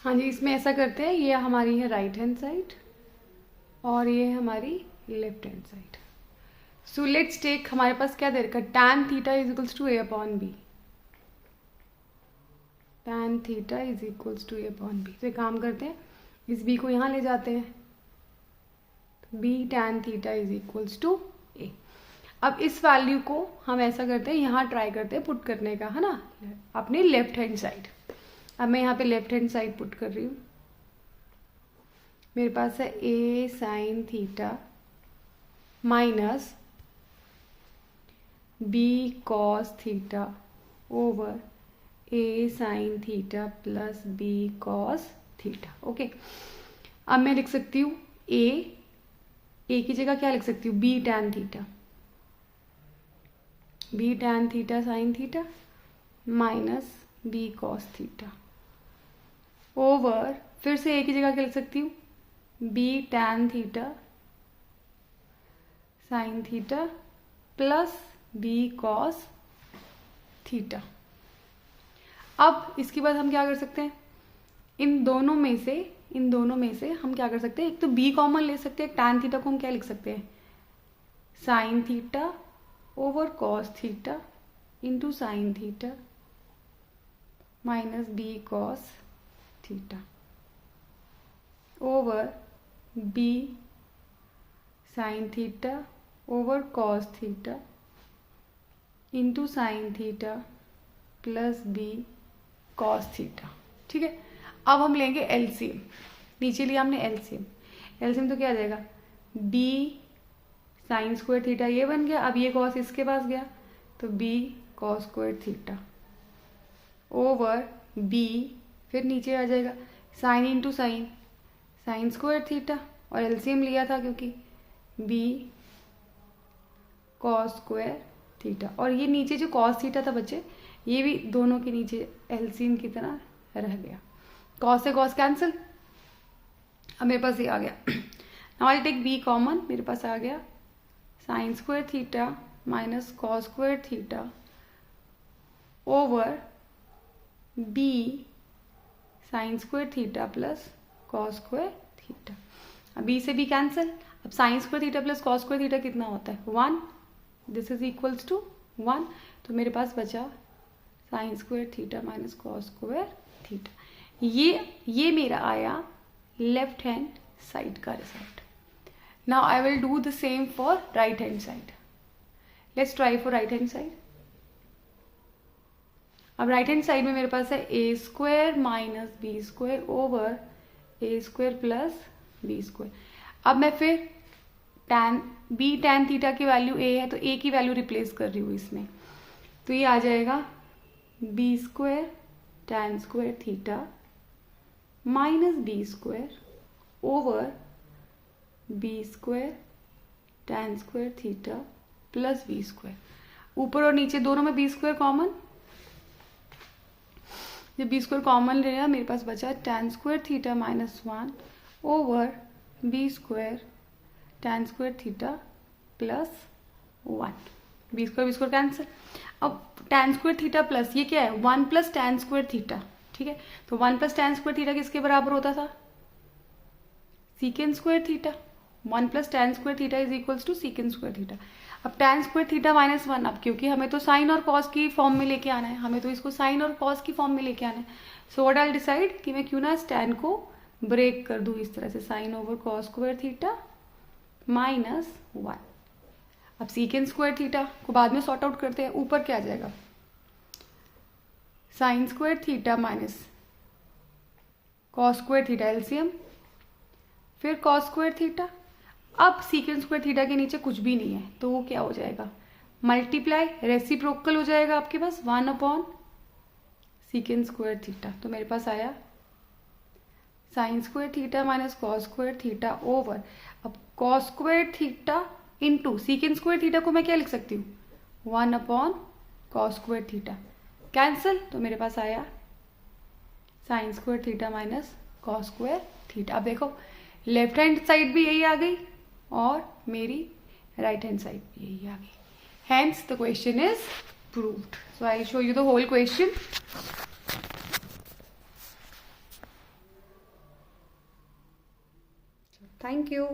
हाँ जी, इसमें ऐसा करते हैं, ये हमारी है राइट हैंड साइड और ये है हमारी left hand side. So let's take, हमारे पास क्या दे रखा है, tan theta is equals to a upon b. tan theta is equals to a upon b. तो एक काम करते हैं, इस b को यहाँ ले जाते हैं, b tan theta is equals to a। अब इस वैल्यू को हम ऐसा करते हैं, यहाँ ट्राई करते हैं पुट करने का, है ना, अपने लेफ्ट हैंड साइड। अब मैं यहाँ पे लेफ्ट हैंड साइड पुट कर रही हूँ। मेरे पास है a sine theta minus b cos theta over a sine theta plus b cos theta. Okay, अब मैं लिख सकती हूँ a की जगह क्या लिख सकती हूँ, b tan theta, b tan theta sine theta minus b cos theta over, फिर से a की जगह क्या लिख सकती हूँ, b tan theta sine theta plus b cos theta. अब इसके बाद हम क्या कर सकते हैं, इन दोनों में से हम क्या कर सकते हैं, एक तो b कॉमन ले सकते हैं, tan थीटा को हम क्या लिख सकते हैं, sine theta over cos theta into sine theta minus b cos theta over b sine theta over cos theta into sine theta plus b cos theta. ठीक है, अब हम लेंगे एलसीएम। नीचे लिया हमने एलसीएम तो क्या आ जाएगा, b साइन स्क्वायर थीटा ये बन गया, अब ये कॉस इसके पास गया तो b cos square theta over b, फिर नीचे आ जाएगा sine into sine, sign square theta, और एलसीएम लिया था क्योंकि b कॉस स्क्वायर थीटा, और ये नीचे जो कॉस थीटा था बच्चे, ये भी दोनों के नीचे एलसीएम की तरह रह गया, कॉस से कॉस कैंसिल। अब मेरे पास ये आ गया, now I take b common, मेरे पास आ गया sine square theta minus cos square theta over b sine square theta plus cos square theta. अब b से b कैंसिल, अब sine square theta plus cos square theta कितना होता है, 1, दिस इज इक्वल्स टू 1, तो मेरे पास बचा sine square theta minus cos square theta. ये मेरा आया लेफ्ट हैंड साइड का result. Now I will do the same for right hand side. Let's try for right hand side. अब right hand side में मेरे पास है A square minus B square over A square plus B square. अब मैं फिर B tan theta की value A है तो ए की वैल्यू रिप्लेस कर रही हूँ इसमें, तो ये आ जाएगा b square tan square theta minus B square over b square tan square theta plus B square. ऊपर और नीचे दोनों में बी स्क्वायर कॉमन, जब बी स्क्वायर कॉमन ले लिया मेरे पास बचा tan square theta minus 1 over b square tan square theta plus 1, b square cancel. अब टैन स्क्वायर थीटा प्लस ये क्या है, 1 प्लस टैन स्क्वायर थीटा। ठीक है, तो 1 प्लस टैन स्क्वायर थीटा किसके बराबर होता था, secant square theta. 1 plus tan square theta is equals to secant square theta. अब टैन स्क्वायर थीटा माइनस 1, अब क्योंकि हमें तो साइन और कॉस की फॉर्म में लेके आना है, हमें तो इसको साइन और कॉस की फॉर्म में लेके आना है। So what I will decide कि मैं क्यों ना इस टैन को ब्रेक कर दूं इस तरह से, sine over cos square theta minus 1। अब सीकेंड स्क्वायर थीटा को बाद में सॉर्ट आउट करते हैं, ऊपर क्या आ जाएगा, sign square theta minus cos square theta LCM, फिर कॉस स्क्वायर थीटा। अब सीकेंड स्क्वायर थीटा के नीचे कुछ भी नहीं है तो वो क्या हो जाएगा, मल्टीप्लाई रेसिप्रोकल हो जाएगा आपके पास 1 अपॉन सीकेंड स्क्वायर थीटा। तो मेरे पास आया sine square theta minus cos square theta over, अब cos square theta into secant square theta को मैं क्या लिख सकती हूँ, 1 upon cos square theta, cancel. तो मेरे पास आया sine square theta minus cos square theta. अब देखो लेफ्ट हैंड साइड भी यही आ गई और मेरी राइट हैंड साइड भी यही आ गई, hence the question is proved. So I show you the whole question. Thank you.